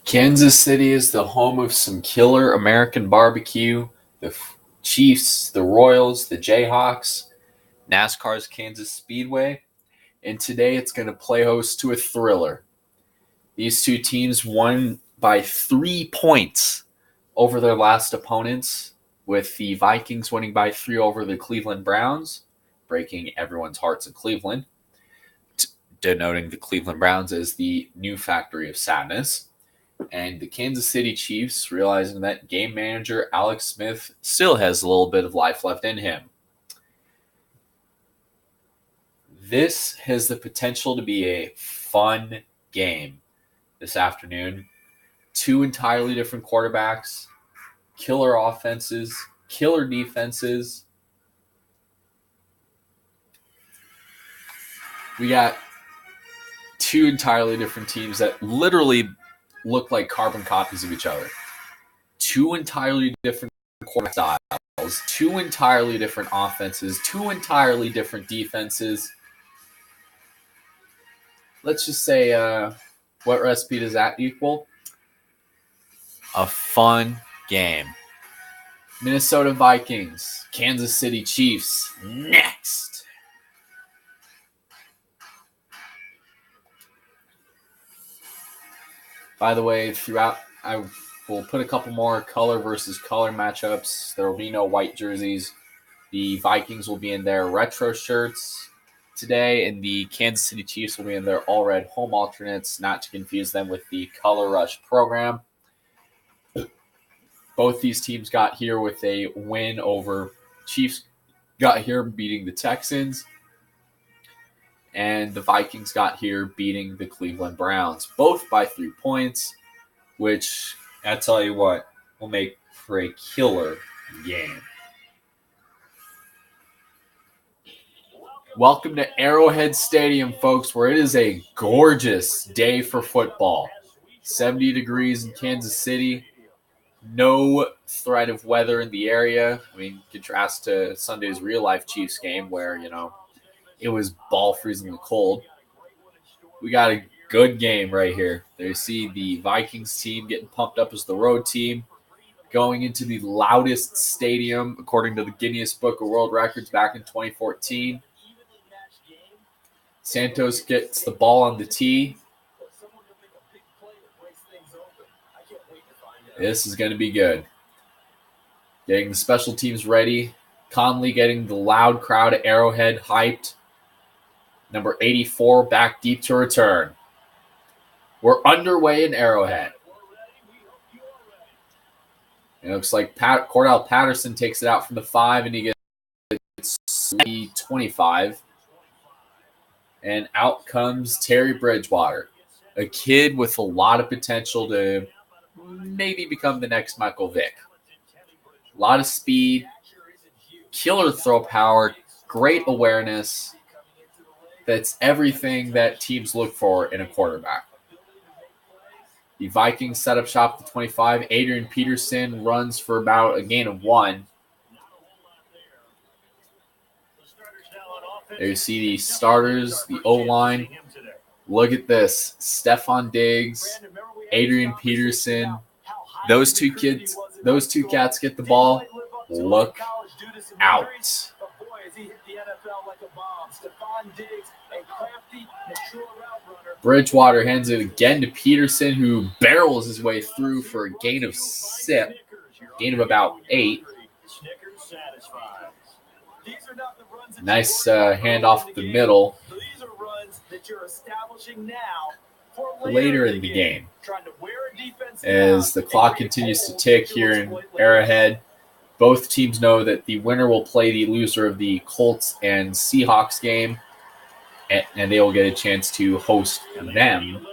Kansas City is the home of some killer American barbecue. The Chiefs, the Royals, the Jayhawks, NASCAR's Kansas Speedway, and today it's going to play host to a thriller. These two teams won by 3 points over their last opponents, with the Vikings winning by 3 over the Cleveland Browns, breaking everyone's hearts in Cleveland, denoting the Cleveland Browns as the new factory of sadness. And the Kansas City Chiefs, realizing that game manager Alex Smith still has a little bit of life left in him. This has the potential to be a fun game this afternoon. 2 entirely different quarterbacks, killer offenses, killer defenses. We got 2 entirely different teams that literally look like carbon copies of each other. 2 entirely different quarterback styles, 2 entirely different offenses, 2 entirely different defenses. Let's just say, what recipe does that equal? A fun game. Minnesota Vikings, Kansas City Chiefs, next. By the way, throughout, I will put a couple more color versus color matchups. There will be no white jerseys. The Vikings will be in their retro shirts today, and the Kansas City Chiefs will be in their all-red home alternates, not to confuse them with the Color Rush program. Both these teams got here with a win over Chiefs, got here beating the Texans, and the Vikings got here beating the Cleveland Browns, both by 3 points, which, I tell you what, will make for a killer game. Welcome to Arrowhead Stadium, folks, where it is a gorgeous day for football. 70 degrees in Kansas City. No threat of weather in the area. I mean, contrast to Sunday's real-life Chiefs game where, it was ball freezing cold. We got a good game right here. There you see the Vikings team getting pumped up as the road team, going into the loudest stadium, according to the Guinness Book of World Records back in 2014. Santos gets the ball on the tee. This is going to be good. Getting the special teams ready. Conley getting the loud crowd at Arrowhead hyped. Number 84 back deep to return. We're underway in Arrowhead. It looks like Cordell Patterson takes it out from the 5, and he gets the 25. And out comes Teddy Bridgewater, a kid with a lot of potential to maybe become the next Michael Vick. A lot of speed, killer throw power, great awareness. That's everything that teams look for in a quarterback. The Vikings set up shop at the 25. Adrian Peterson runs for about a gain of 1. There you see the starters, the O-line. Look at this. Stephon Diggs, Adrian Peterson. Those two cats get the ball. Look out. Bridgewater hands it again to Peterson, who barrels his way through for a gain of about 8. Nice handoff the middle. Later in the game, as the clock continues to tick here in Arrowhead, both teams know that the winner will play the loser of the Colts and Seahawks game, and they will get a chance to host them.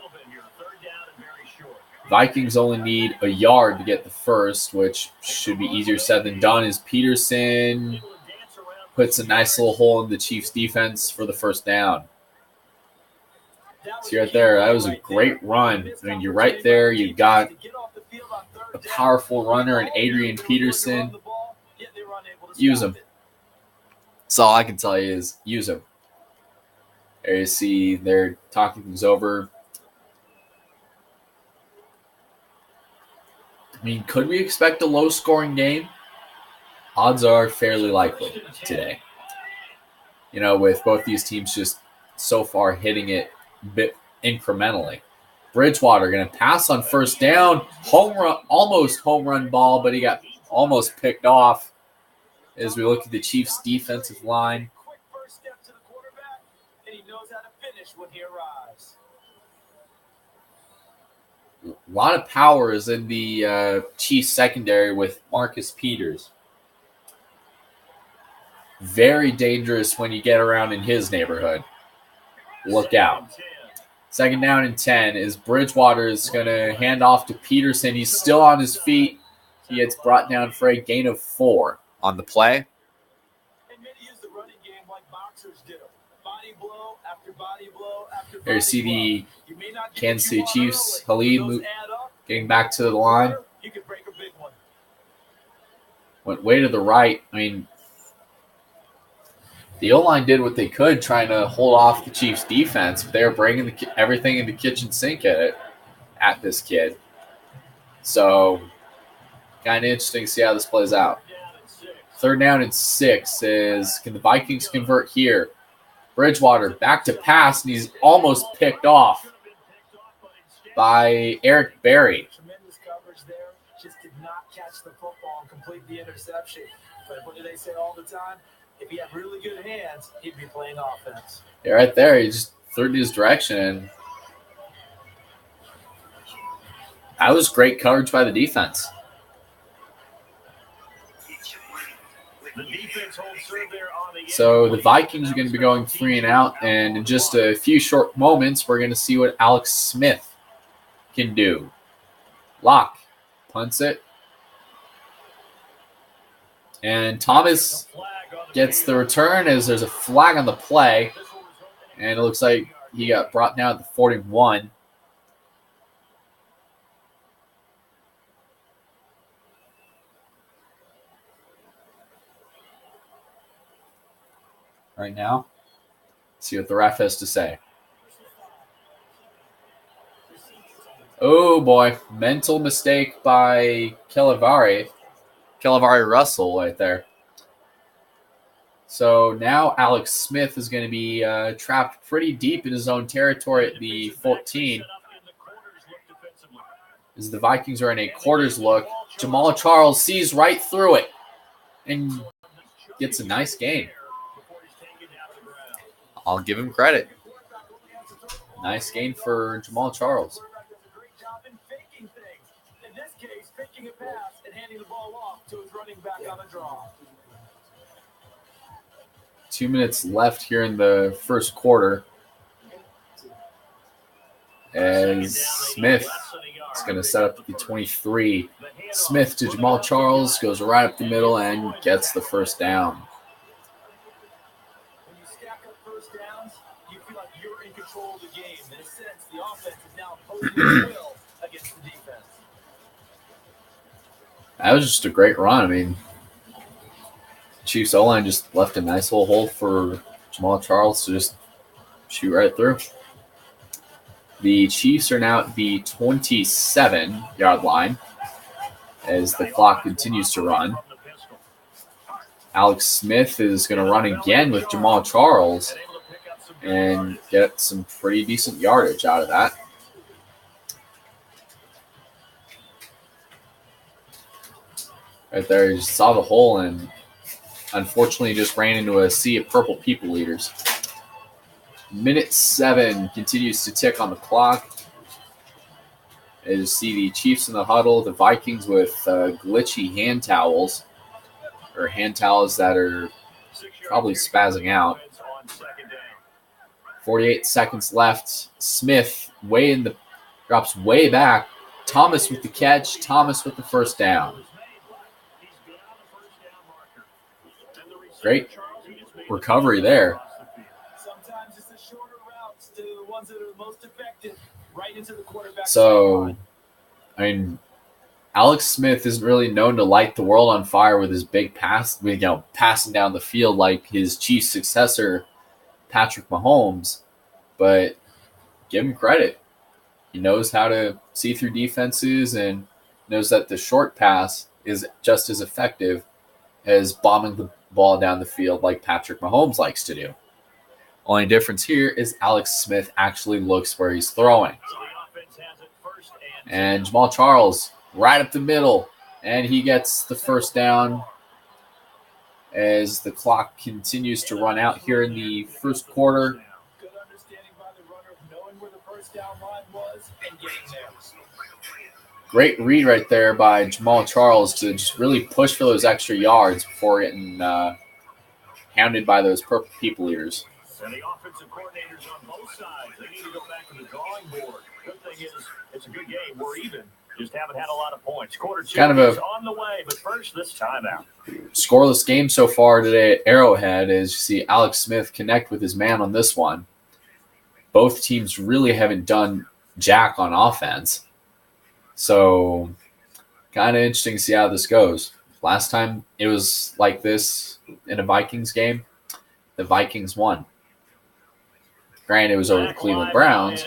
Vikings only need a yard to get the first, which should be easier said than done, as Peterson puts a nice little hole in the Chiefs' defense for the first down. See right there, that was a great run. I mean, you're right there. You've got a powerful runner in Adrian Peterson. Use him. That's all I can tell you is use him. There you see they're talking things over. I mean, could we expect a low-scoring game? Odds are fairly likely today. With both these teams just so far hitting it a bit incrementally. Bridgewater going to pass on first down. Home run, almost home run ball, but he got almost picked off as we look at the Chiefs' defensive line. A lot of power is in the Chiefs secondary with Marcus Peters. Very dangerous when you get around in his neighborhood. Look out. 2nd down and 10 is Bridgewater is going to hand off to Peterson. He's still on his feet. He gets brought down for a gain of 4 on the play. There you see the Kansas City Chiefs, Khalid getting back to the line. Went way to the right. I mean, the O-line did what they could trying to hold off the Chiefs' defense, but they were bringing everything in the kitchen sink at this kid. So, kind of interesting to see how this plays out. 3rd down and 6 is, can the Vikings convert here? Bridgewater back to pass, and he's almost picked off by Eric Berry. Tremendous coverage there. Just did not catch the football and complete the interception. But what do they say all the time? If he had really good hands, he'd be playing offense. Yeah, right there. He just threw it in his direction. That was great coverage by the defense. So the Vikings are going to be going 3 and out, and in just a few short moments, we're going to see what Alex Smith can do. Lock punts it. And Thomas gets the return as there's a flag on the play. And it looks like he got brought down at the 41. Right now, see what the ref has to say. Oh boy, mental mistake by Kellevari Russell right there. So now Alex Smith is going to be trapped pretty deep in his own territory at the 14. As the Vikings are in a quarters look, Jamal Charles sees right through it and gets a nice gain. I'll give him credit. Nice gain for Jamal Charles. In this case, faking a pass and handing the ball off to his running back on the draw. 2 minutes left here in the first quarter. As Smith is going to set up the 23. Smith to Jamal Charles, goes right up the middle and gets the first down. When you stack up first downs, you feel like you're in control of the game. In a sense, the offense is now opposing its will against the defense. That was just a great run. I mean, Chiefs O-line just left a nice little hole for Jamal Charles to just shoot right through. The Chiefs are now at the 27-yard line as the clock continues to run. Alex Smith is going to run again with Jamal Charles and get some pretty decent yardage out of that. Right there, you just saw the hole and unfortunately just ran into a sea of purple people eaters. Minute 7 continues to tick on the clock. As you see the Chiefs in the huddle, the Vikings with glitchy hand towels, or hand towels that are probably spazzing out. 48 seconds left. Smith drops way back. Thomas with the catch. Thomas with the first down. Great recovery there. Sometimes it's the shorter routes to the ones that are the most effective, right into the quarterback. So, I mean, Alex Smith isn't really known to light the world on fire with his big pass, passing down the field like his chief successor, Patrick Mahomes. But give him credit. He knows how to see through defenses and knows that the short pass is just as effective as bombing the ball down the field like Patrick Mahomes likes to do. Only difference here is Alex Smith actually looks where he's throwing. And Jamal Charles right up the middle, and he gets the first down as the clock continues to run out here in the first quarter. Good understanding by the runner of knowing where the first down line was and getting there. Great read right there by Jamal Charles to just really push for those extra yards before getting hounded by those purple people eaters. And the offensive coordinators on both sides, they need to go back to the drawing board. Good thing is, it's a good game. We're even. Just haven't had a lot of points. Quarter two is on the way, but first, this timeout. Scoreless game so far today at Arrowhead as you see Alex Smith connect with his man on this one. Both teams really haven't done jack on offense. So, kind of interesting to see how this goes. Last time it was like this in a Vikings game, the Vikings won. Granted, it was over the Cleveland Browns,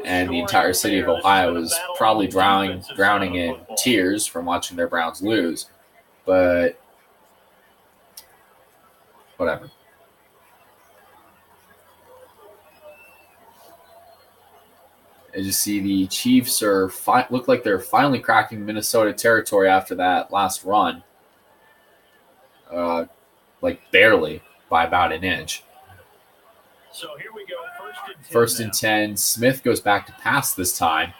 and the entire city of Ohio was probably drowning in tears from watching their Browns lose. But whatever. As you see, the Chiefs look like they're finally cracking Minnesota territory after that last run. Like barely by about an inch. So here we go, first and 10. Smith goes back to pass this time,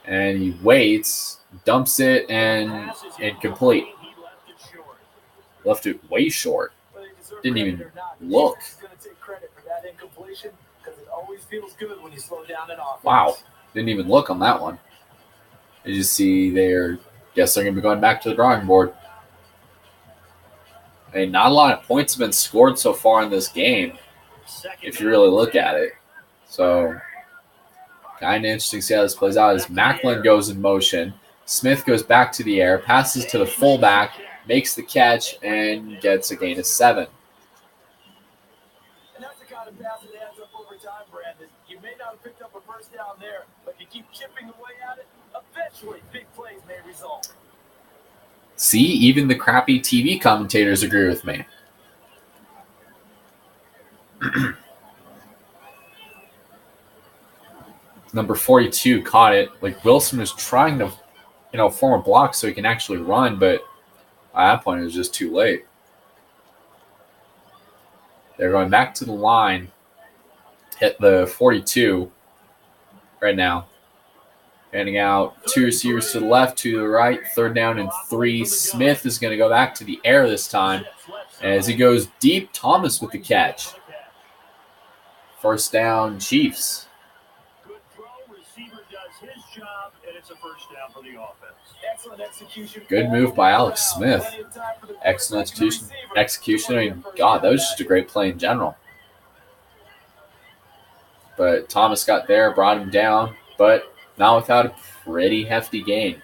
and he waits, dumps it, and incomplete. Left it way short. Didn't even look. Wow, didn't even look on that one. As you see, guess they're going to be going back to the drawing board. I mean, not a lot of points have been scored so far in this game, if you really look at it. So, kind of interesting to see how this plays out as Macklin goes in motion. Smith goes back to the air, passes to the fullback, makes the catch, and gets a gain of 7. And that's the kind of pass that adds up over time, Brandon. You may not have picked up a first down there, but you keep chipping away at it, eventually big plays may result. See, even the crappy TV commentators agree with me. Number 42 caught it. Like Wilson was trying to, form a block so he can actually run, but at that point it was just too late. They're going back to the line. Hit the 42 right now. Handing out 2 receivers to the left, 2 to the right. 3rd down and 3. Smith is going to go back to the air this time. As he goes deep, Thomas with the catch. First down, Chiefs. Good throw, receiver does his job, and it's a first down for the offense. Excellent execution. Good move by Alex Smith. Excellent execution. I mean, God, that was just a great play in general. But Thomas got there, brought him down, but not without a pretty hefty gain.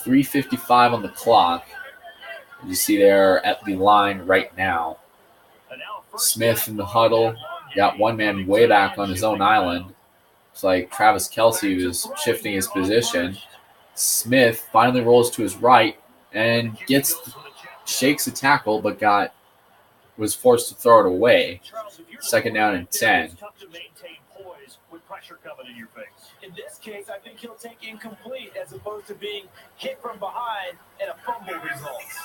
.355 on the clock. You see they're at the line right now. Smith in the huddle. Got one man way back on his own island. It's like Travis Kelce was shifting his position. Smith finally rolls to his right and shakes a tackle, but was forced to throw it away. 2nd down and 10. In this case, I think he'll take incomplete as opposed to being hit from behind and a fumble results.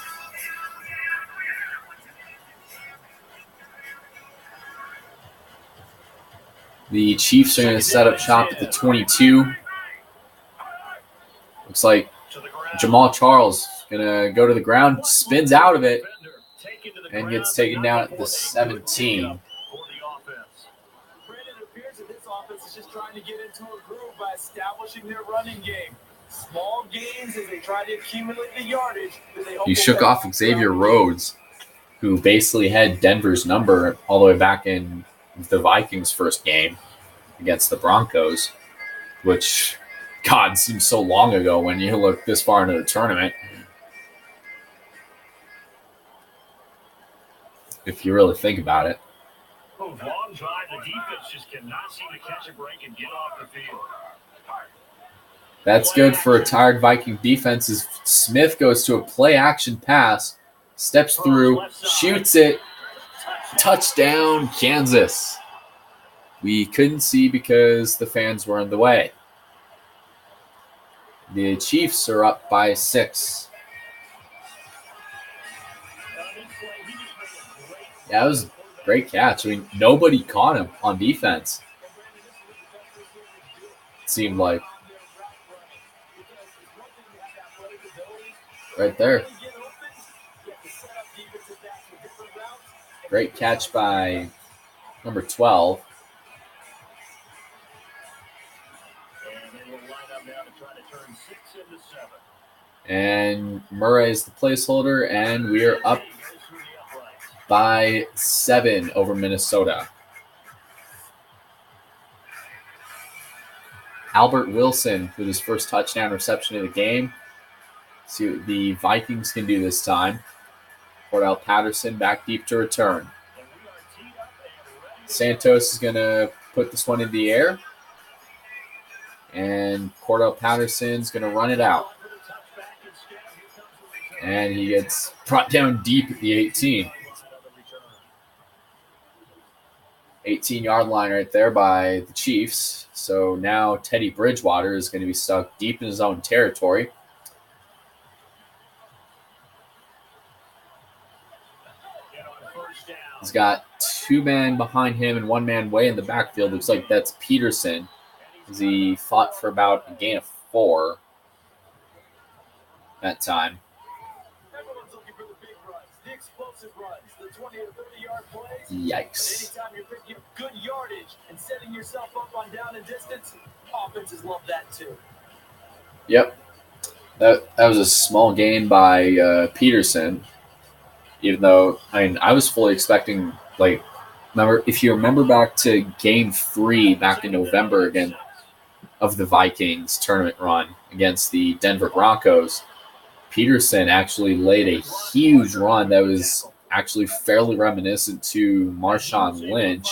The Chiefs are going to set up shop at the 22. Looks like Jamal Charles going to go to the ground, spins out of it, and gets taken down at the 17. Brandon, it appears that this offense is just trying to get into a groove by establishing their running game. Small gains as they try to accumulate the yardage. He shook off Xavier Rhodes, who basically had Denver's number all the way back in the Vikings' first game against the Broncos, which, God, seems so long ago when you look this far into the tournament. If you really think about it. move. Long drive. The defense just cannot seem to catch a break and get off the field. That's good for a tired Viking defense as Smith goes to a play-action pass, steps through, shoots it. Touchdown, Kansas. We couldn't see because the fans were in the way. The Chiefs are up by 6. Yeah, that was a great catch. I mean, nobody caught him on defense. It seemed like. Right there. Great catch by number 12. And Murray's the placeholder, and we are up by 7 over Minnesota. Albert Wilson with his first touchdown reception of the game. See what the Vikings can do this time. Cordell Patterson back deep to return. Santos is going to put this one in the air. And Cordell Patterson's going to run it out. And he gets brought down deep at the 18. 18-yard line right there by the Chiefs. So now Teddy Bridgewater is going to be stuck deep in his own territory. He's got 2 men behind him and 1 man way in the backfield. Looks like that's Peterson, as he fought for about a gain of 4 that time. Everyone's looking for the big runs, the explosive runs, the 20 or 30-yard plays. Yikes. Anytime you're picking up good yardage and setting yourself up on down and distance, offenses love that too. Yep. That was a small gain by Peterson. Even though, I was fully expecting, if you remember back to Game 3 back in November again of the Vikings tournament run against the Denver Broncos, Peterson actually laid a huge run that was actually fairly reminiscent to Marshawn Lynch,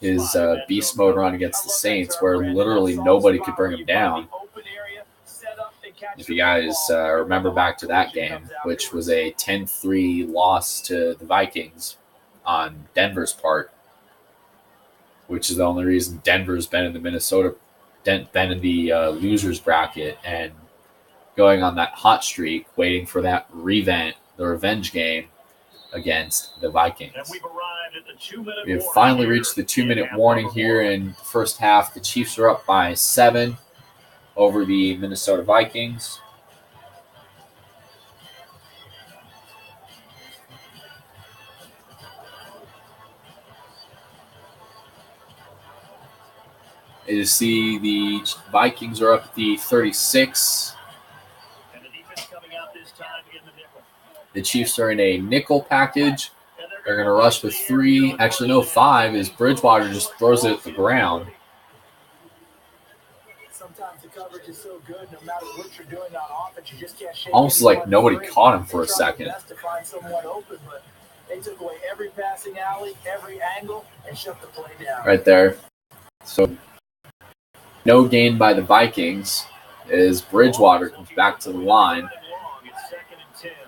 his beast mode run against the Saints, where literally nobody could bring him down. If you guys remember back to that game, which was a 10-3 loss to the Vikings on Denver's part, which is the only reason Denver's been in the losers bracket and going on that hot streak, waiting for that the revenge game against the Vikings. We have finally reached the 2-minute warning here in the first half. The Chiefs are up by 7 over the Minnesota Vikings. As you see, the Vikings are up at the 36. The Chiefs are in a nickel package. They're going to rush with 3. Actually, no, 5, as Bridgewater just throws it at the ground. Sometimes the coverage is so good, no matter what you're doing on offense, you just can't shake almost like nobody caught him for a second. To find someone open, but they took away every passing alley, every angle, and shut the play down. Right there. So, no gain by the Vikings as Bridgewater comes back to the line.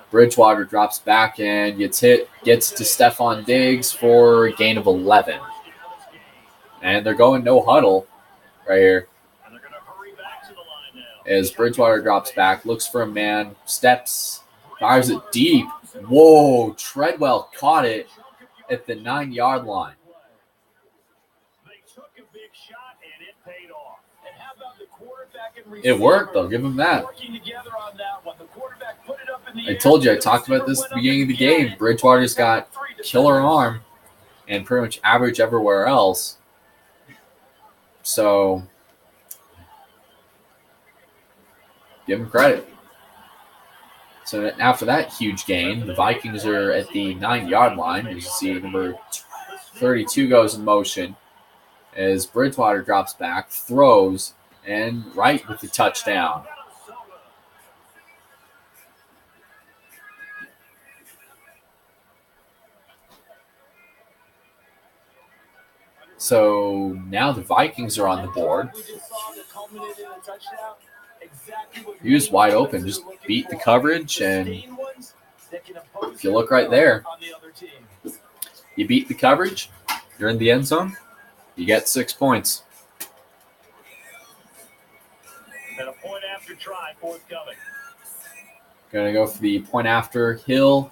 Bridgewater drops back and gets to Stephon Diggs for a gain of 11. And they're going no huddle right here. As Bridgewater drops back, looks for a man, steps, fires it deep. Whoa, Treadwell caught it at the 9-yard line. It worked, though. Give him that. I told you, I talked about this at the beginning of the game. Bridgewater's got killer arm and pretty much average everywhere else. So, give him credit. So after that huge gain, the Vikings are at the 9-yard line. As you see, number 32 goes in motion as Bridgewater drops back, throws, and right with the touchdown. So now the Vikings are on the board. He was wide open, just beat the coverage, and if you look right there, you beat the coverage, you're in the end zone, you get 6 points. And a point after try forthcoming. Going to go for the point after. Hill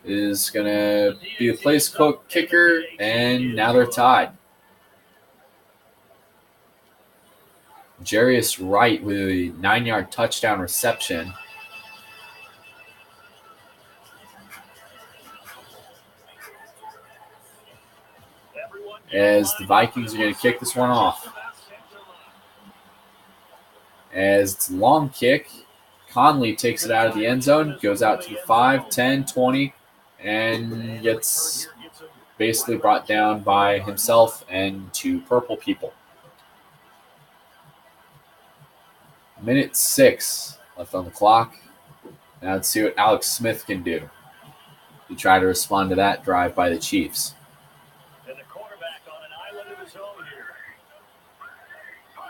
is going to be the place kicker, and now they're tied. Jarius Wright with a 9-yard touchdown reception. As the Vikings are going to kick this one off. As it's a long kick, Conley takes it out of the end zone, goes out to the 5, 10, 20, and gets basically brought down by himself and 2 purple people. Minute 6 left on the clock. Now let's see what Alex Smith can do to try to respond to that drive by the Chiefs. And the quarterback on an island of his own here.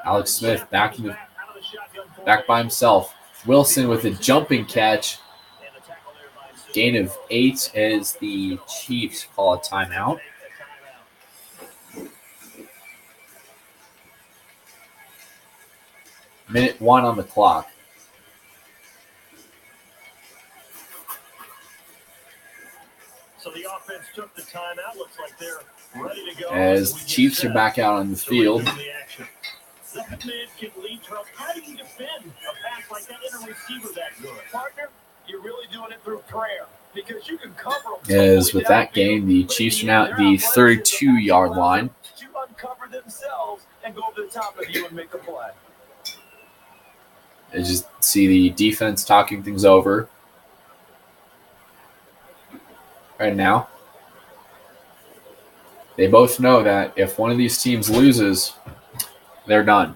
Alex Smith back by himself. Wilson with a jumping catch. Gain of 8 as the Chiefs call a timeout. Minute 1 on the clock. So the offense took the timeout. Looks like they're ready to go. As the Chiefs are back out on the field. Second man can lead Charles. How do you defend a pass like that in a receiver that good? Partner, you're really doing it through prayer because you can cover them. As with that game, the Chiefs are now at the 32-yard line. To uncover themselves and go over the top of you and make a play. As you see the defense talking things over right now. They both know that if one of these teams loses, they're done.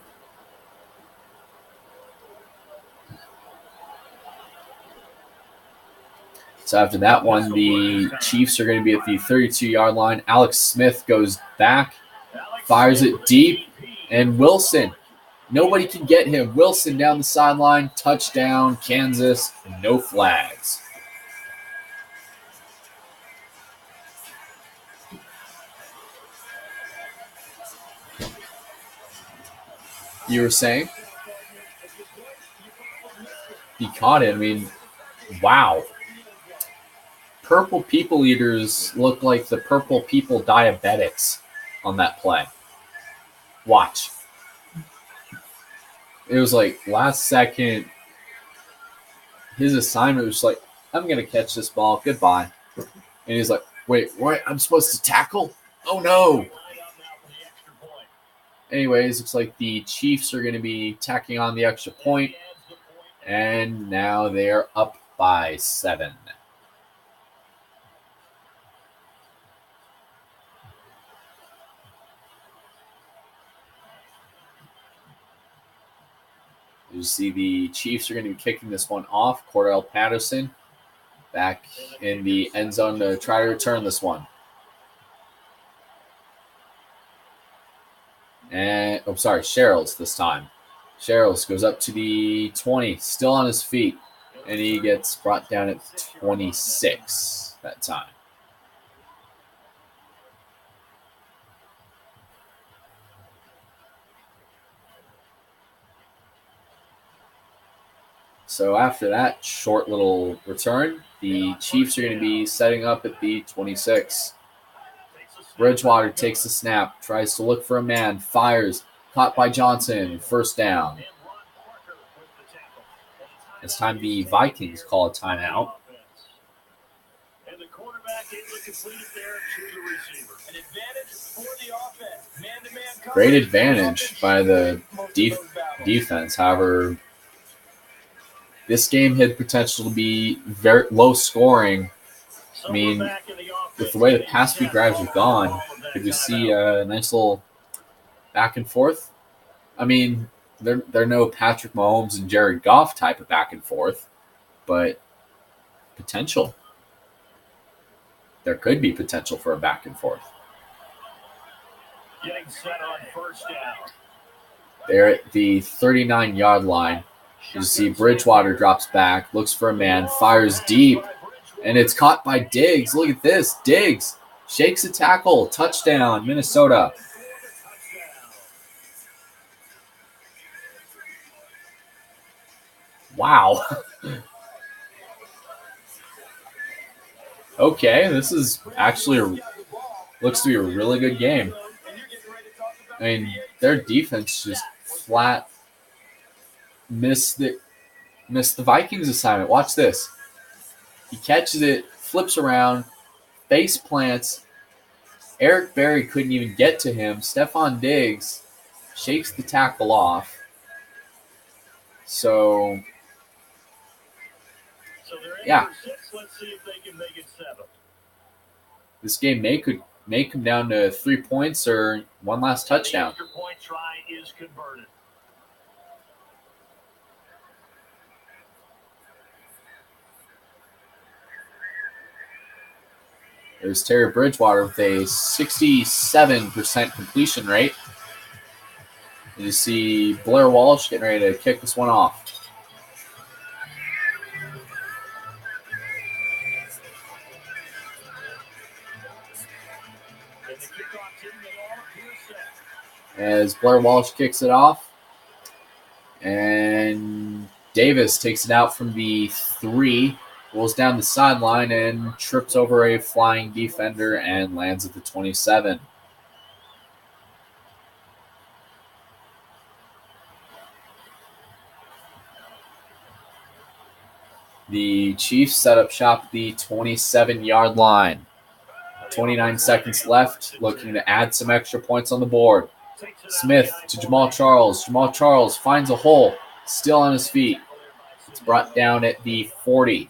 So after that one, the Chiefs are going to be at the 32-yard line. Alex Smith goes back, fires it deep, and Wilson. Nobody can get him. Wilson down the sideline, touchdown, Kansas, no flags. You were saying? He caught it. I mean, wow. Purple people eaters look like the purple people diabetics on that play. Watch. It was like last second. His assignment was like, I'm going to catch this ball. Goodbye. And he's like, wait, what? I'm supposed to tackle? Oh, no. Anyways, looks like the Chiefs are going to be tacking on the extra point. And now they're up by 7. You see the Chiefs are going to be kicking this one off. Cordell Patterson back in the end zone to try to return this one. And, Sherrills this time. Sherrills goes up to the 20, still on his feet. And he gets brought down at 26 that time. So after that short little return, the Chiefs are going to be setting up at the 26. Bridgewater takes the snap, tries to look for a man, fires, caught by Johnson, first down. It's time the Vikings call a timeout. And the quarterback able to complete it there to the receiver. An advantage for the offense. Man-to-man coverage. Great advantage by the defense. However, this game had potential to be very low scoring. I mean, with the way the past few drives have gone, could we see a nice little back and forth? I mean, they're no Patrick Mahomes and Jared Goff type of back and forth, but potential. There could be potential for a back and forth. Getting set on first down. They're at the 39-yard line. You see Bridgewater drops back, looks for a man, fires deep, and it's caught by Diggs. Look at this. Diggs shakes a tackle. Touchdown, Minnesota. Wow. Okay, this is actually looks to be a really good game. I mean, their defense just flat missed the Vikings assignment. Watch this. He catches it, flips around, face plants. Eric Berry couldn't even get to him. Stephon Diggs shakes the tackle off. So yeah. Let's see if they can make it 7. This game may come down to 3 points or one last touchdown. The extra point try is converted. There's Teddy Bridgewater with a 67% completion rate. You see Blair Walsh getting ready to kick this one off. As Blair Walsh kicks it off. And Davis takes it out from the 3. Rolls down the sideline and trips over a flying defender and lands at the 27. The Chiefs set up shop at the 27-yard line. 29 seconds left, looking to add some extra points on the board. Smith to Jamal Charles. Jamal Charles finds a hole, still on his feet. It's brought down at the 40.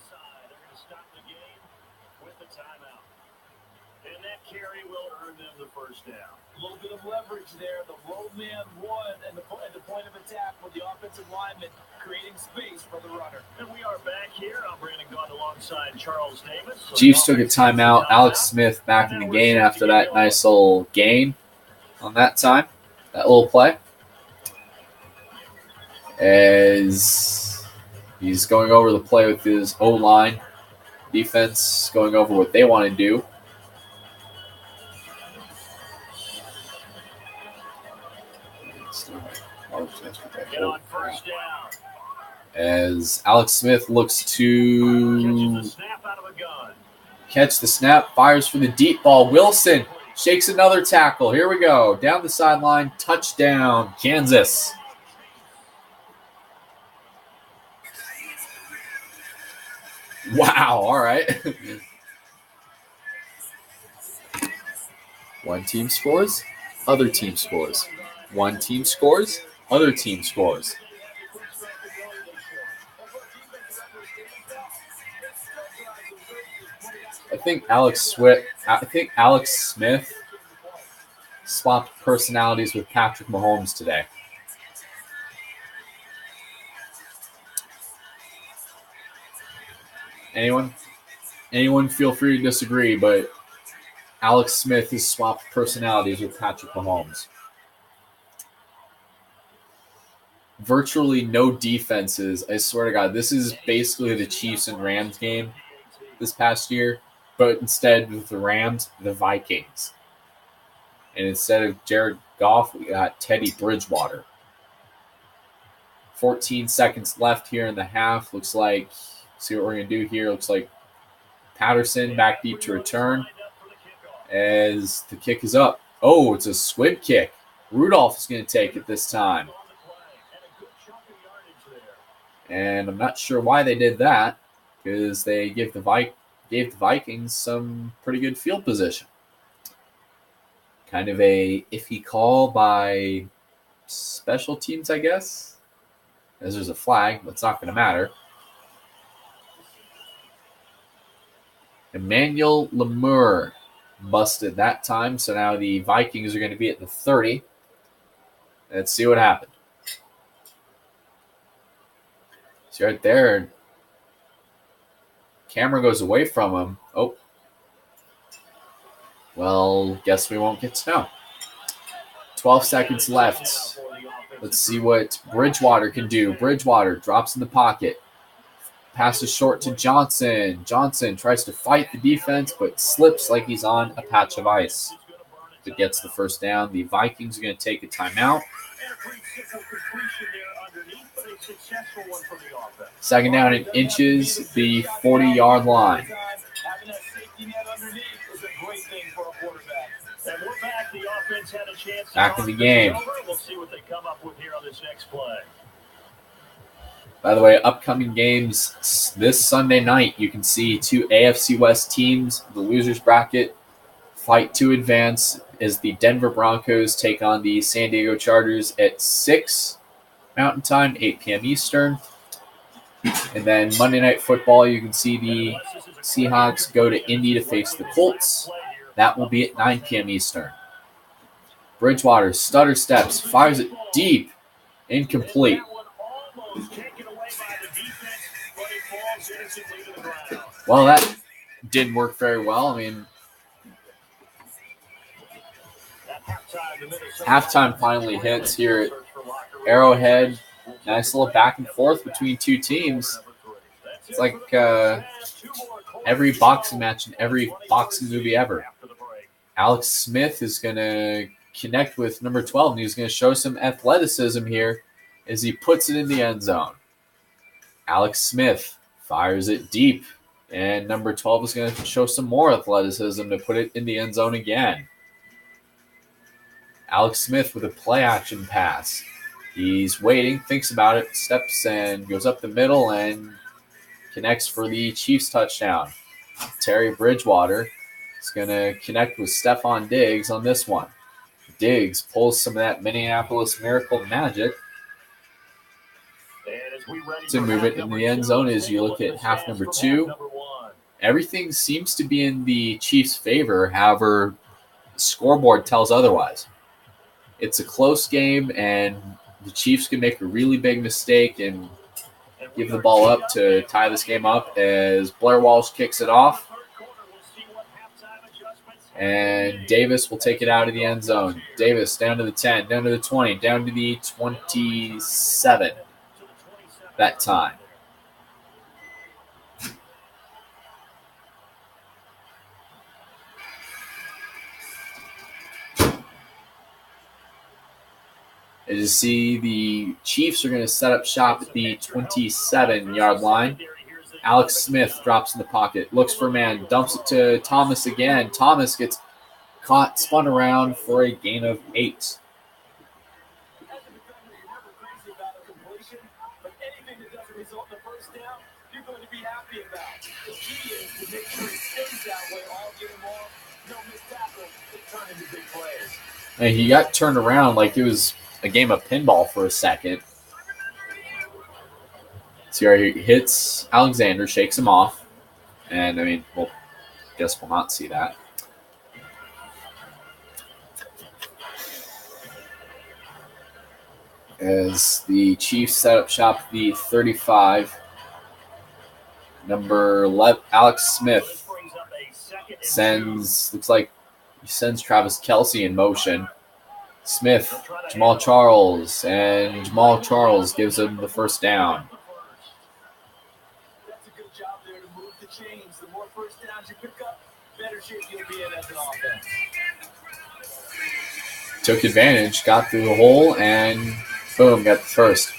A little bit of leverage there. The road man won, and the point of attack with the offensive lineman creating space for the runner. And we are back here. I'm Brandon Gaunt alongside Charles Davis. Chiefs took a timeout. Alex Smith back in the game after that nice little gain on that time, that little play. As he's going over the play with his O-line. Defense going over what they want to do. Get on first down. As Alex Smith looks to catch the snap, fires for the deep ball. Wilson shakes another tackle. Here we go. Down the sideline, touchdown, Kansas. Wow, all right. One team scores, other team scores. One team scores, other team scores. I think Alex Smith swapped personalities with Patrick Mahomes today. Anyone feel free to disagree, but Alex Smith has swapped personalities with Patrick Mahomes. Virtually no defenses. I swear to God, this is basically the Chiefs and Rams game this past year, but instead of the Rams, the Vikings. And instead of Jared Goff, we got Teddy Bridgewater. 14 seconds left here in the half. Looks like, see what we're going to do here. Looks like Patterson back deep to return as the kick is up. Oh, it's a squib kick. Rudolph is going to take it this time. And I'm not sure why they did that, because they gave the Vikings some pretty good field position. Kind of a iffy call by special teams, I guess, as there's a flag, but it's not going to matter. Emmanuel Lemur busted that time, so now the Vikings are going to be at the 30. Let's see what happened. See right there, camera goes away from him. Oh. Well, guess we won't get to know. 12 seconds left. Let's see what Bridgewater can do. Bridgewater drops in the pocket. Passes short to Johnson. Johnson tries to fight the defense, but slips like he's on a patch of ice. But gets the first down. The Vikings are going to take a timeout. Second down in inches, the 40-yard line. Back in the game. By the way, upcoming games this Sunday night, you can see two AFC West teams, the losers bracket, fight to advance as the Denver Broncos take on the San Diego Chargers at 6 Mountain Time, 8 p.m. Eastern. And then Monday Night Football, you can see the Seahawks go to Indy to face the Colts. That will be at 9 p.m. Eastern. Bridgewater stutter steps, fires it deep, incomplete. Well, that didn't work very well. I mean, halftime finally hits here at Arrowhead. Nice little back and forth between two teams. It's like every boxing match in every boxing movie ever. Alex Smith is going to connect with number 12, and he's going to show some athleticism here as he puts it in the end zone. Alex Smith fires it deep, and number 12 is going to show some more athleticism to put it in the end zone again. Alex Smith with a play-action pass. He's waiting, thinks about it, steps and goes up the middle and connects for the Chiefs touchdown. Teddy Bridgewater is going to connect with Stephon Diggs on this one. Diggs pulls some of that Minneapolis Miracle magic to move it in the end zone. As you look at half number 2, everything seems to be in the Chiefs' favor. However, the scoreboard tells otherwise. It's a close game, and the Chiefs can make a really big mistake and give the ball up to tie this game up as Blair Walsh kicks it off. And Davis will take it out of the end zone. Davis down to the 10, down to the 20, down to the 27 that time. As you see, the Chiefs are going to set up shop at the 27-yard line. Alex Smith drops in the pocket, looks for a man, dumps it to Thomas again. Thomas gets caught, spun around for a gain of 8. And he got turned around like it was a game of pinball for a second. See right here, he hits Alexander, shakes him off. And, I mean, well, guess we'll not see that. As the Chiefs set up shop at the 35, number 11, Alex Smith sends Travis Kelce in motion. Smith, Jamal Charles, and Jamal Charles gives him the first down. That's a good job there to move the chains. The more first downs you pick up, better shape you'll be in as an offense. Took advantage, got through the hole, and boom, got the first.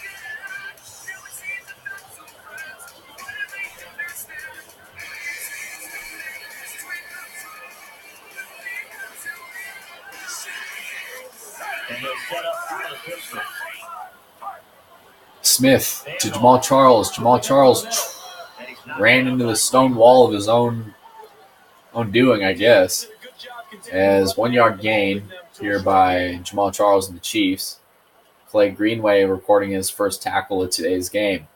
Smith to Jamal Charles. Jamal Charles ran into the stone wall of his own doing, I guess, as 1-yard gain here by Jamal Charles and the Chiefs. Clay Greenway recording his first tackle of today's game.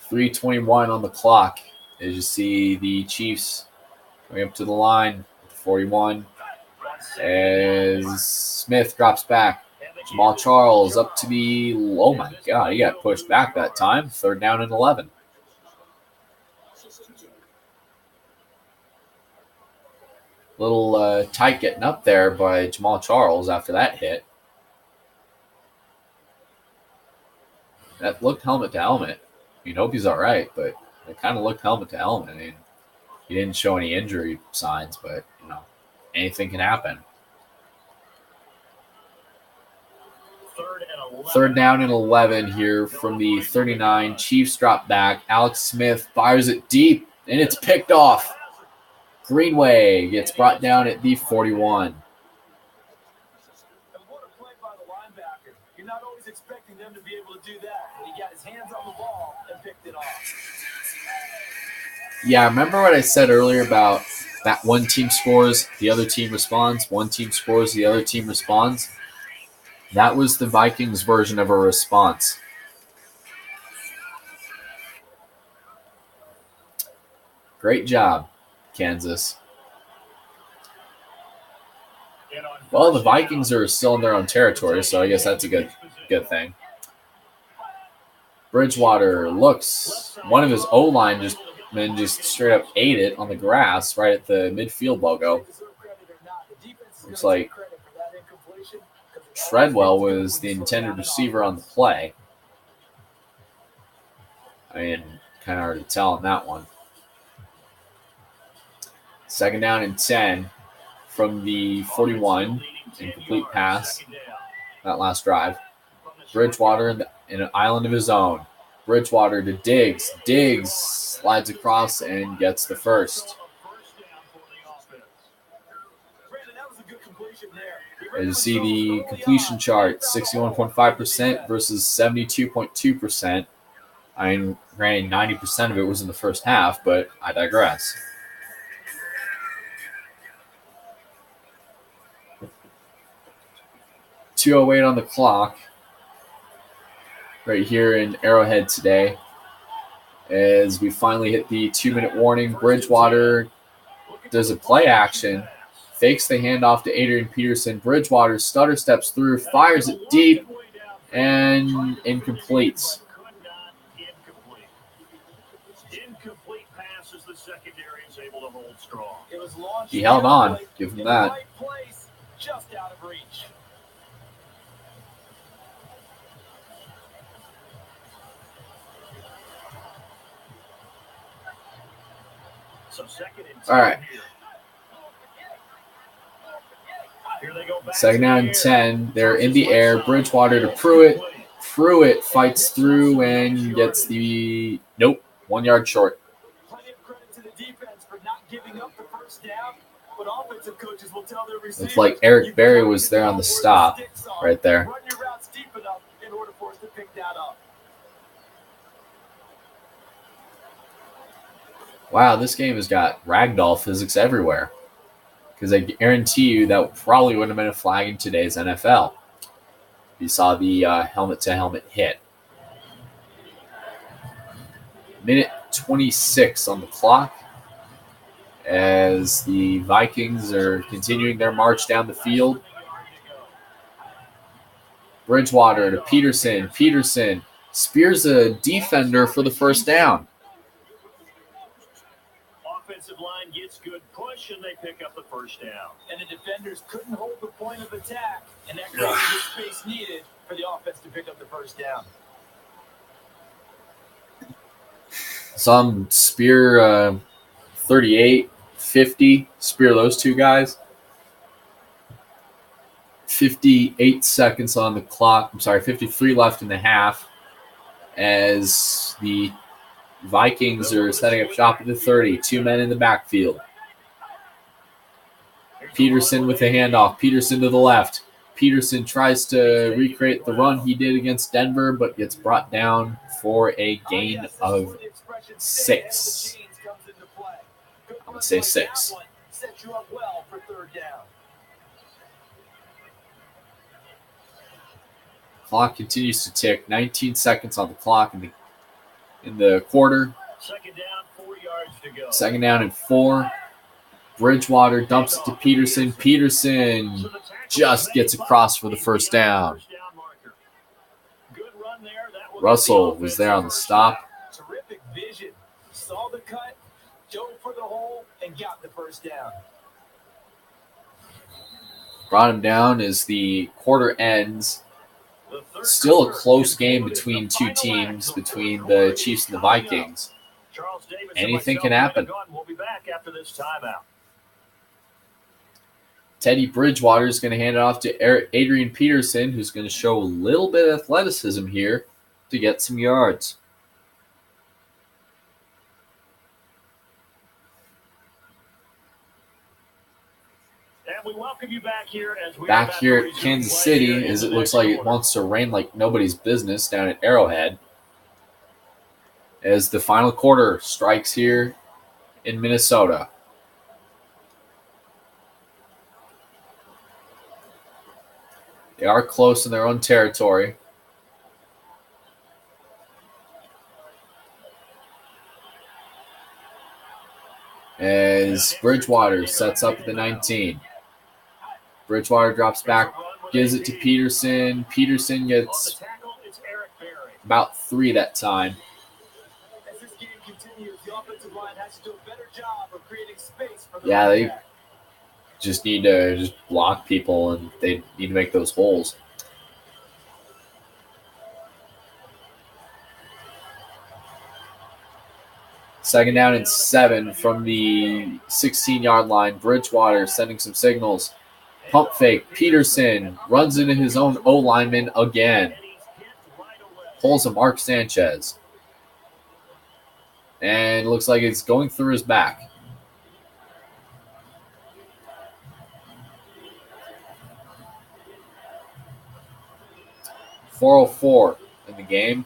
3:21 on the clock as you see the Chiefs coming up to the line at the 41 as Smith drops back. Jamal Charles up to the, oh my God, he got pushed back that time. 3rd down and 11. Little tight getting up there by Jamal Charles after that hit. That looked helmet to helmet. I mean, hope he's all right, but it kind of looked helmet to helmet. I mean, he didn't show any injury signs, but, anything can happen. Third down and 11 here from the 39. Chiefs drop back. Alex Smith fires it deep, and it's picked off. Greenway gets brought down at the 41. And what a play by the linebacker. You're not always expecting them to be able to do that. But he got his hands on the ball and picked it off. Yeah, remember what I said earlier about that one team scores, the other team responds, one team scores, the other team responds? That was the Vikings version of a response. Great job, Kansas. Well, the Vikings are still in their own territory, so I guess that's a good thing. Bridgewater looks, one of his O-line just straight up ate it on the grass right at the midfield logo. Looks like Treadwell was the intended receiver on the play. I mean, kind of hard to tell on that one. Second down and 10 from the 41. Incomplete pass. That last drive. Bridgewater in an island of his own. Bridgewater to Diggs. Diggs slides across and gets the first. As you see the completion chart, 61.5% versus 72.2%. I mean, granted, 90% of it was in the first half, but I digress. .208 on the clock right here in Arrowhead today as we finally hit the 2-minute warning. Bridgewater does a play action, fakes the handoff to Adrian Peterson. Bridgewater stutter steps through, fires it deep, and incomplete. He held on. Give him that. Just out of reach. All right. Second down and 10. They're in the air. Bridgewater to Pruitt. Pruitt fights through and gets the 1 yard short. Plenty of credit to the defense for not giving up the first down, but offensive coaches will tell their receivers. It's like Eric Berry was there on the stop right there. Run your routes deep enough in order for us to pick that up. Wow, this game has got ragdoll physics everywhere. Because I guarantee you that probably would have been a flag in today's NFL. You saw the helmet-to-helmet hit. Minute 26 on the clock as the Vikings are continuing their march down the field. Bridgewater to Peterson. Peterson spears a defender for the first down. Offensive line gets good push, and they pick up the first down. And the defenders couldn't hold the point of attack, and that created the space needed for the offense to pick up the first down. Some spear 38, 50, spear those two guys. 58 seconds on the clock. 53 left in the half as the Vikings are setting up shop at the 30. 2 men in the backfield. Peterson with a handoff. Peterson to the left. Peterson tries to recreate the run he did against Denver, but gets brought down for a gain of 6. I'm going to say 6. Clock continues to tick. 19 seconds on the clock in the quarter. Second down, 4 yards to go. Second down and 4. Bridgewater dumps it to Peterson. Peterson just gets across for the first down. Russell was there on the stop. Terrific vision. Saw the cut, dove for the hole, and got the first down. brought him down as the quarter ends. Still a close game between two teams, between the Chiefs and the Vikings. Anything can happen. We'll be back after this timeout. Teddy Bridgewater is going to hand it off to Adrian Peterson, who's going to show a little bit of athleticism here to get some yards. And we welcome you back here at Kansas City, as it looks like it wants to rain like nobody's business down at Arrowhead. As the final quarter strikes here in Minnesota. They are close in their own territory. As Bridgewater sets up at the 19. Bridgewater drops back, gives it to Peterson. Peterson gets about 3 that time. As this game continues, the offensive line has to do a better job of creating space for the Yeah, running they back. just need to just block people, and they need to make those holes. Second down and 7 from the 16-yard line. Bridgewater sending some signals. Pump fake. Peterson runs into his own O-lineman again. Pulls a Mark Sanchez. And it looks like it's going through his back. .404 in the game.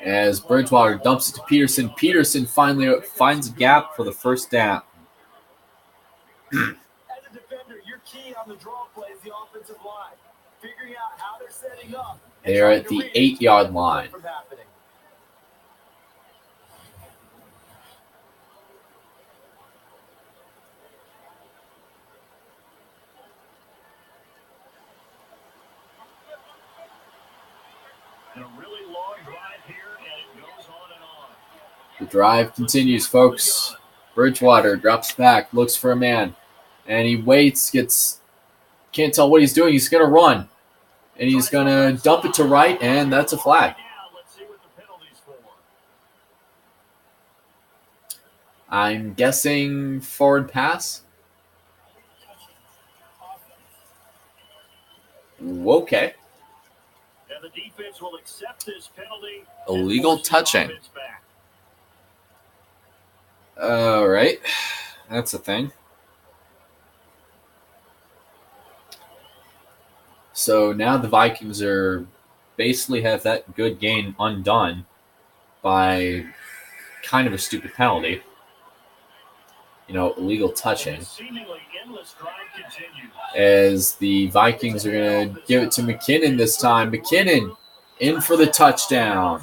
As Bridgewater dumps it to Peterson. Peterson finally finds a gap for the first down. As a defender, you're key on the draw plays, the offensive line. Figuring out how they're setting up. They are at the 8-yard line. The drive continues, folks. Bridgewater drops back, looks for a man, and he waits, can't tell what he's doing. He's going to run, and he's going to dump it to right, and that's a flag. I'm guessing forward pass. Okay. And the defense will accept this penalty. Illegal touching. All right. That's a thing. So now the Vikings are basically have that good gain undone by kind of a stupid penalty. Illegal touching. As the Vikings are going to give it to McKinnon this time. McKinnon in for the touchdown.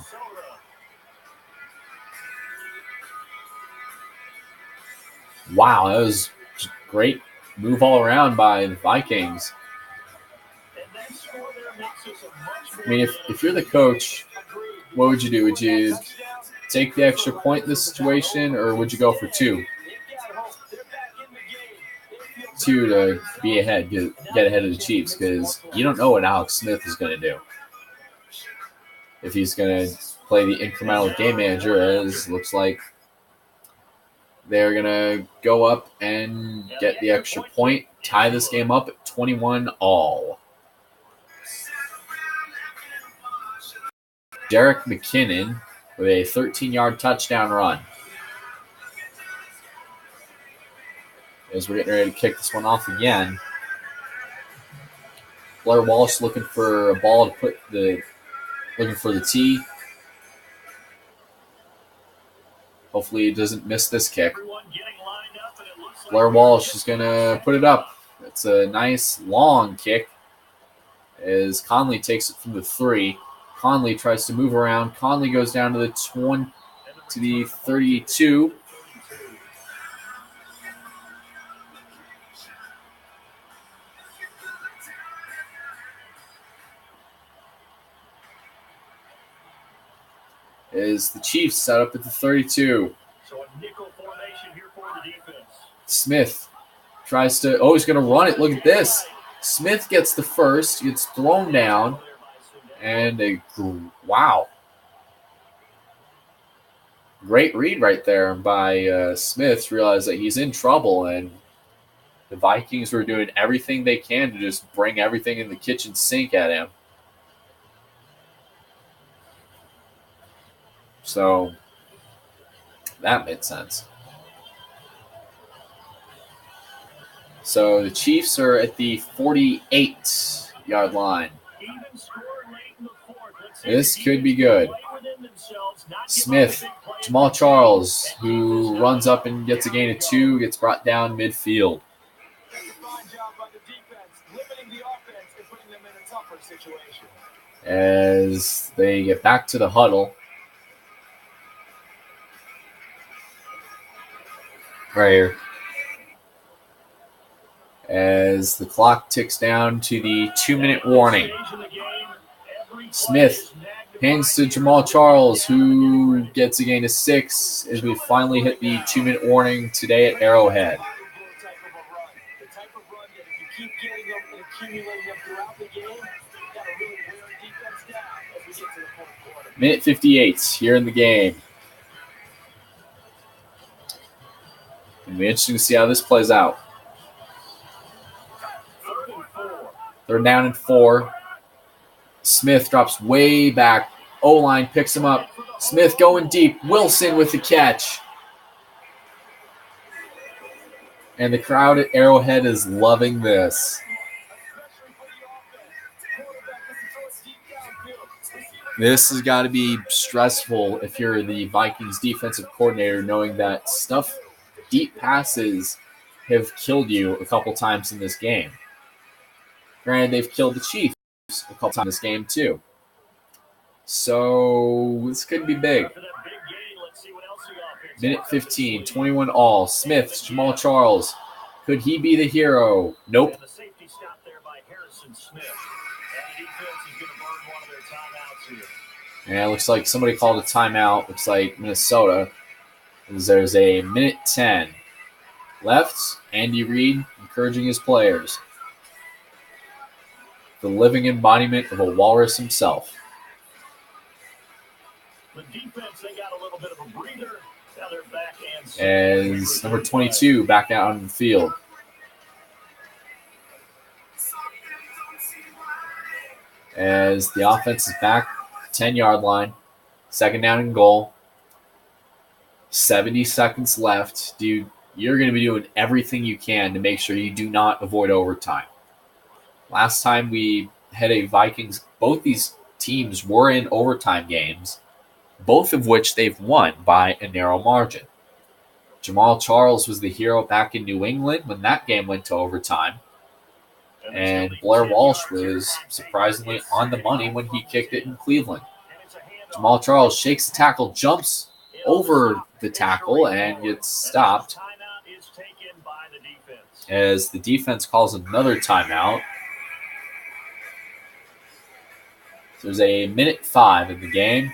Wow, that was great move all around by the Vikings. I mean, if you're the coach, what would you do? Would you take the extra point in this situation, or would you go for 2? 2 to be ahead, get ahead of the Chiefs, because you don't know what Alex Smith is going to do. If he's going to play the incremental game manager, as looks like they're going to go up and get the extra point, tie this game up at 21-all. Derek McKinnon with a 13-yard touchdown run. As we're getting ready to kick this one off again. Blair Walsh looking for a ball to looking for the tee. Hopefully he doesn't miss this kick. Blair Walsh is going to put it up. It's a nice long kick as Conley takes it from the 3. Conley tries to move around. Conley goes down to the 32. As the Chiefs set up at the 32. So a nickel Smith tries to, oh, he's going to run it. Look at this. Smith gets the first, gets thrown down, and wow. Great read right there by Smith to realize that he's in trouble, and the Vikings were doing everything they can to just bring everything in the kitchen sink at him. So that made sense. So the Chiefs are at the 48-yard line. This could be good. Smith, Jamal Charles, who runs up and gets a gain of 2, gets brought down midfield. As they get back to the huddle. Right here. As the clock ticks down to the 2-minute warning. Smith hands to Jamal Charles, who gets a gain of 6 as we finally hit the 2-minute warning today at Arrowhead. Minute 58 here in the game. It'll be interesting to see how this plays out. 3rd down and 4. Smith drops way back. O-line picks him up. Smith going deep. Wilson with the catch. And the crowd at Arrowhead is loving this. This has got to be stressful if you're the Vikings defensive coordinator, knowing that deep passes have killed you a couple times in this game. Granted, they've killed the Chiefs a couple times in this game too. So this could be big. Minute 15, 21 all. Smith, Jamal Charles. Could he be the hero? Nope. And it looks like somebody called a timeout. Looks like Minnesota. There's a minute 10 left. Andy Reid encouraging his players. The living embodiment of a walrus himself. The defense, they got a little bit of a breather. Now they're back and as number 22 back out on the field. As the offense is back, 10-yard line, 2nd down and goal. 70 seconds left. Dude, you're going to be doing everything you can to make sure you do not avoid overtime. Last time we had a Vikings, both these teams were in overtime games, both of which they've won by a narrow margin. Jamal Charles was the hero back in New England when that game went to overtime. And Blair Walsh was surprisingly on the money when he kicked it in Cleveland. Jamal Charles shakes the tackle, jumps over the tackle, and gets stopped as the defense calls another timeout. There's a minute 5 in the game.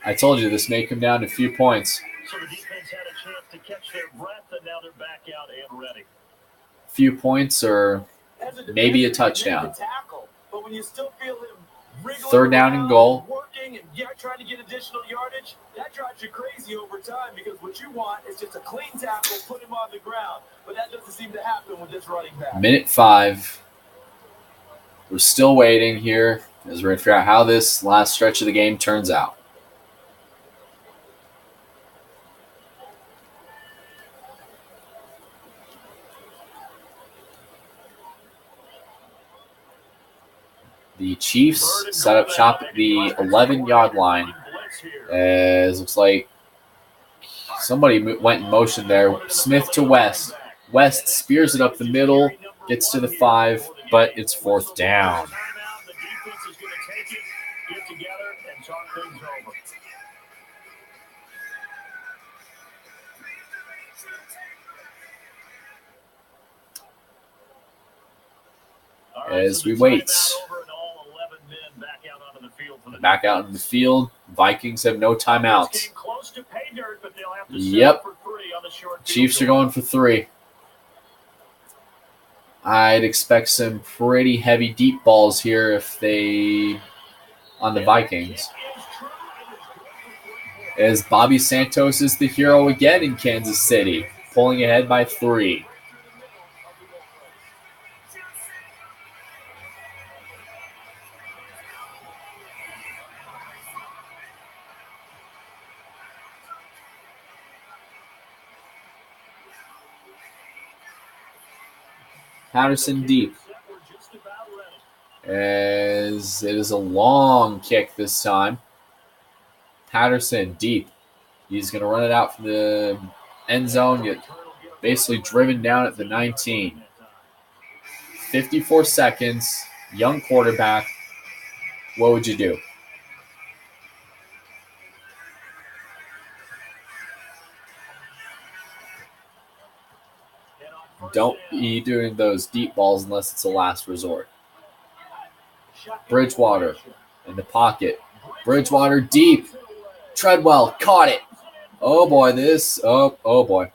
I told you this may come down to a few points. So the defense had a chance to catch their breath, and now they're back out and ready. Few points or maybe a touchdown. But when you still feel him 3rd down and goal. Working and trying to get additional yardage, that drives you crazy over time because what you want is just a clean tackle, put him on the ground. But that doesn't seem to happen with this running back. Minute 5. We're still waiting here as we're going to figure out how this last stretch of the game turns out. The Chiefs set up shop at the 11-yard line. As looks like somebody went in motion there. Smith to West. West spears it up the middle, gets to the 5, but it's 4th down. As we wait. Back out in the field. Vikings have no timeouts. Yep. Chiefs are going for 3. I'd expect some pretty heavy deep balls here if they on the Vikings. As Bobby Santos is the hero again in Kansas City, pulling ahead by 3. Patterson deep. As it is a long kick this time. Patterson deep. He's going to run it out from the end zone, get basically driven down at the 19. 54 seconds, young quarterback. What would you do? Don't be doing those deep balls unless it's a last resort. Bridgewater in the pocket. Bridgewater deep. Treadwell caught it. Oh boy, oh boy.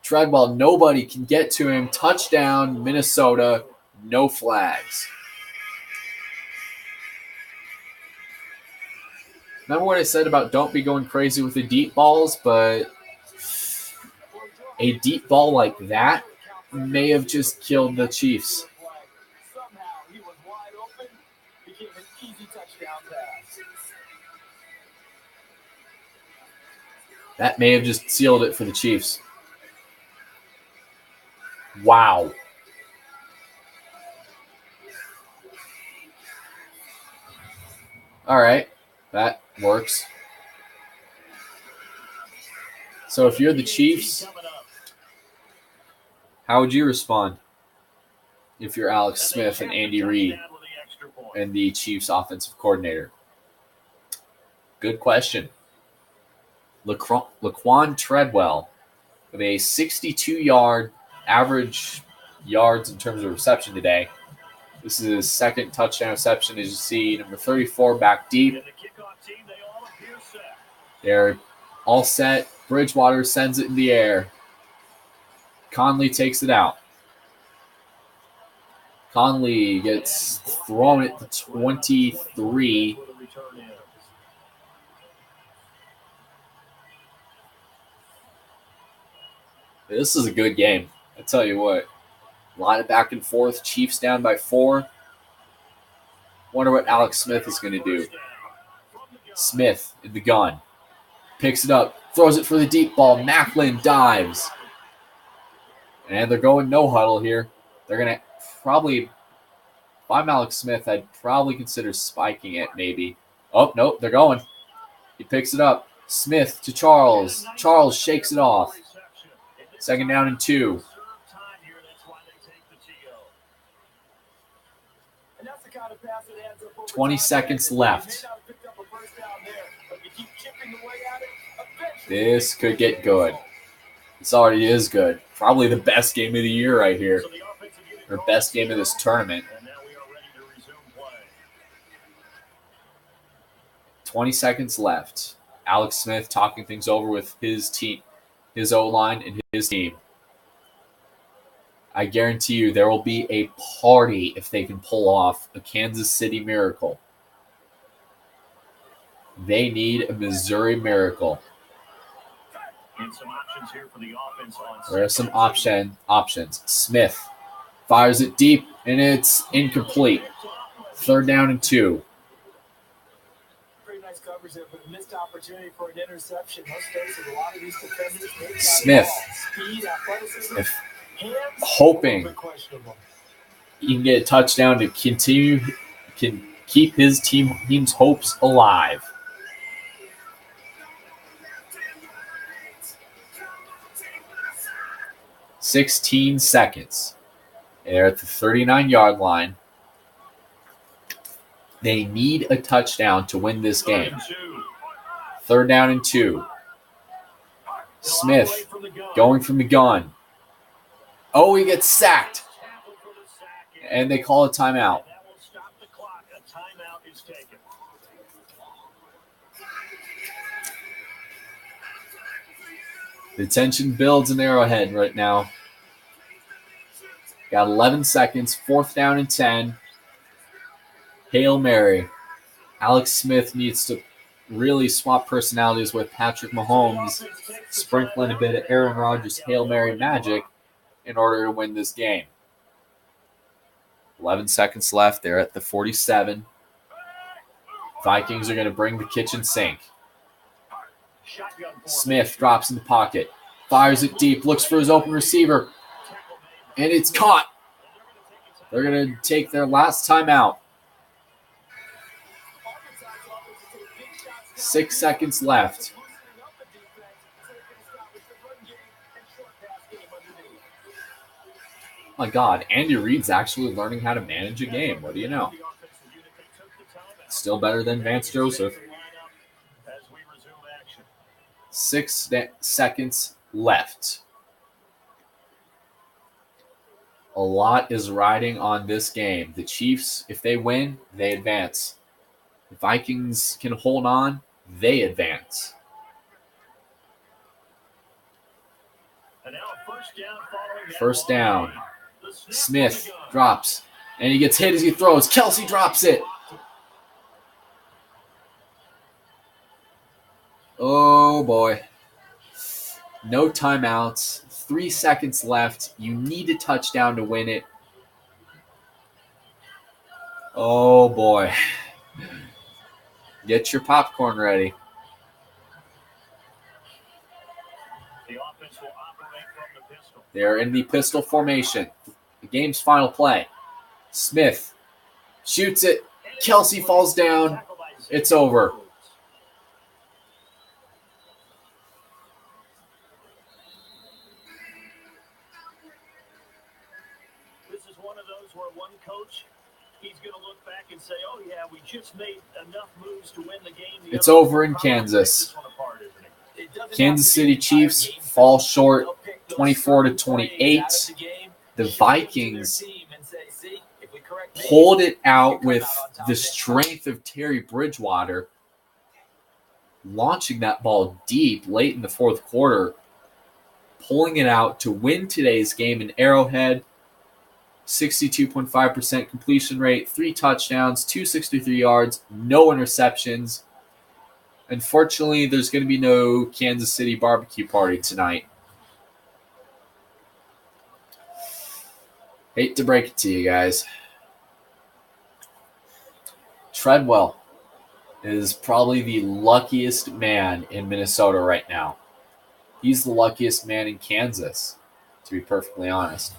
Treadwell, nobody can get to him. Touchdown, Minnesota. No flags. Remember what I said about don't be going crazy with the deep balls, but a deep ball like that may have just killed the Chiefs. That may have just sealed it for the Chiefs. Wow. All right, that works. So if you're the Chiefs, how would you respond if you're Alex Smith and Andy Reid and the Chiefs offensive coordinator? Good question. Laquan Treadwell with a 62-yard average yards in terms of reception today. This is his second touchdown reception, as you see. Number 34 back deep. They're all set. Bridgewater sends it in the air. Conley takes it out. Conley gets thrown at the 23. This is a good game. I tell you what. A lot of back and forth. Chiefs down by 4. Wonder what Alex Smith is going to do. Smith in the gun. Picks it up. Throws it for the deep ball. Macklin dives. And they're going no huddle here. They're going to probably, if I'm Alex Smith, I'd probably consider spiking it maybe. Oh, no, they're going. He picks it up. Smith to Charles. Charles shakes it off. 2nd down and 2. 20 seconds left. This could get good. This already is good. Probably the best game of the year right here. Or best game of this tournament. 20 seconds left. Alex Smith talking things over with his team, his O-line, and his team. I guarantee you there will be a party if they can pull off a Kansas City miracle. They need a Missouri miracle. There are some options. Smith fires it deep, and it's incomplete. 3rd down and 2. Smith, hoping he can get a touchdown to can keep his team's hopes alive. "16 seconds. They're at the 39-yard line. They need a touchdown to win this game. 3rd down and 2. Smith going from the gun. Oh, he gets sacked. And they call a timeout. The tension builds in Arrowhead right now. Got 11 seconds, 4th down and 10. Hail Mary. Alex Smith needs to really swap personalities with Patrick Mahomes, sprinkling a bit of Aaron Rodgers' Hail Mary magic in order to win this game. 11 seconds left. They're at the 47. Vikings are going to bring the kitchen sink. Smith drops in the pocket, fires it deep, looks for his open receiver, and it's caught. They're going to take their last timeout. 6 seconds left. Oh my God, Andy Reid's actually learning how to manage a game. What do you know? Still better than Vance Joseph. 6 seconds left. A lot is riding on this game. The Chiefs, if they win, they advance. The Vikings can hold on, they advance. First down. Smith drops, and he gets hit as he throws. Kelsey drops it. Oh, boy. No timeouts. 3 seconds left. You need a touchdown to win it. Oh, boy. Get your popcorn ready. They're in the pistol formation. The game's final play. Smith shoots it. Kelsey falls down. It's over. This is one of those where one coach, he's going to look back and say, oh, yeah, we just made enough moves to win the game. It's over in Kansas. Kansas City Chiefs fall short 24-28. The Vikings hold it out with the strength of Teddy Bridgewater, launching that ball deep late in the fourth quarter, pulling it out to win today's game in Arrowhead. 62.5% completion rate, 3 touchdowns, 263 yards, no interceptions. Unfortunately, there's going to be no Kansas City barbecue party tonight. Hate to break it to you guys. Treadwell is probably the luckiest man in Minnesota right now. He's the luckiest man in Kansas, to be perfectly honest.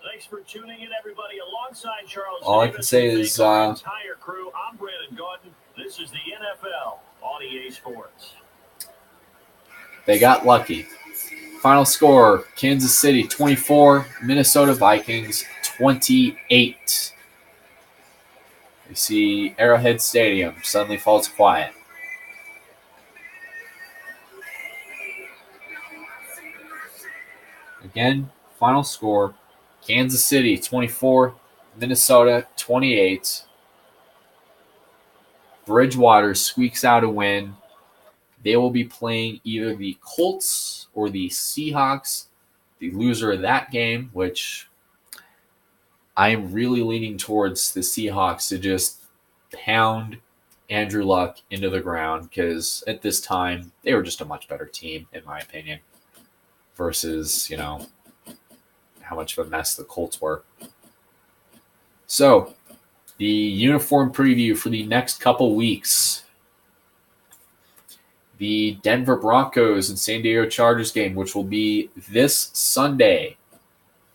Thanks for tuning in, everybody. Alongside Charles All Davis, I can say is entire crew. I'm Brandon Gordon. This is the NFL on EA Sports. They got lucky. Final score, Kansas City 24, Minnesota Vikings 28. You see Arrowhead Stadium suddenly falls quiet. Again, final score, Kansas City 24, Minnesota 28. Bridgewater squeaks out a win. They will be playing either the Colts or the Seahawks. The loser of that game, which I am really leaning towards the Seahawks to just pound Andrew Luck into the ground, because at this time, they were just a much better team, in my opinion, versus, how much of a mess the Colts were. So, the uniform preview for the next couple weeks. The Denver Broncos and San Diego Chargers game, which will be this Sunday.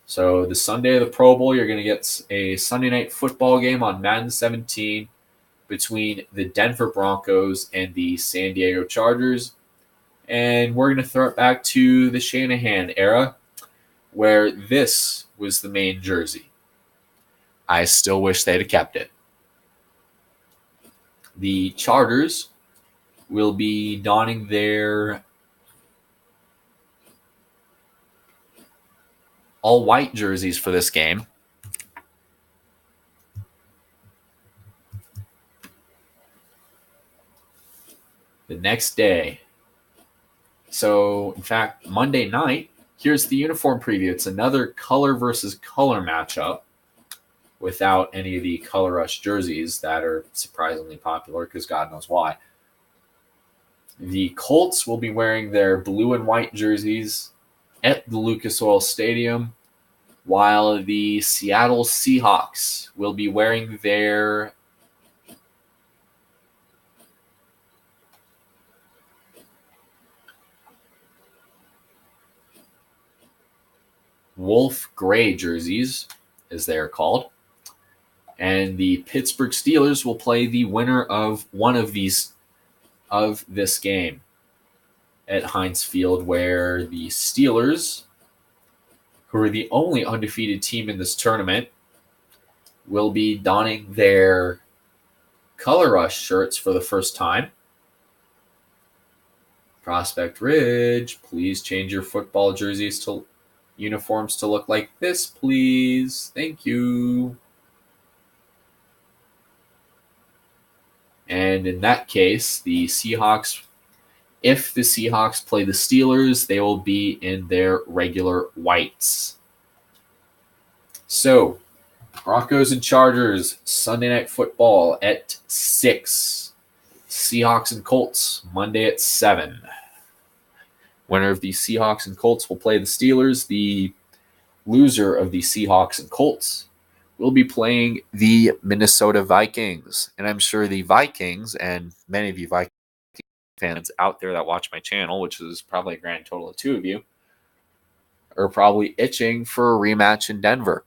So the Sunday of the Pro Bowl, you're going to get a Sunday night football game on Madden 17 between the Denver Broncos and the San Diego Chargers. And we're going to throw it back to the Shanahan era, where this was the main jersey. I still wish they'd have kept it. The Chargers will be donning their all-white jerseys for this game. The next day, So, in fact, Monday night, here's the uniform preview. It's another color versus color matchup without any of the Color Rush jerseys that are surprisingly popular because God knows why. The Colts will be wearing their blue and white jerseys at the Lucas Oil Stadium, while the Seattle Seahawks will be wearing their wolf gray jerseys, as they are called. And the Pittsburgh Steelers will play the winner of one of this game at Heinz Field, where the Steelers, who are the only undefeated team in this tournament, will be donning their Color Rush shirts for the first time. Prospect Ridge, please change your football jerseys to uniforms to look like this, please. Thank you. And in that case, the Seahawks, if the Seahawks play the Steelers, they will be in their regular whites. So, Broncos and Chargers, Sunday Night Football at 6. Seahawks and Colts, Monday at 7. Winner of the Seahawks and Colts will play the Steelers. The loser of the Seahawks and Colts will be playing the Minnesota Vikings. And I'm sure the Vikings, and many of you Vikings fans out there that watch my channel, which is probably a grand total of 2 of you, are probably itching for a rematch in Denver.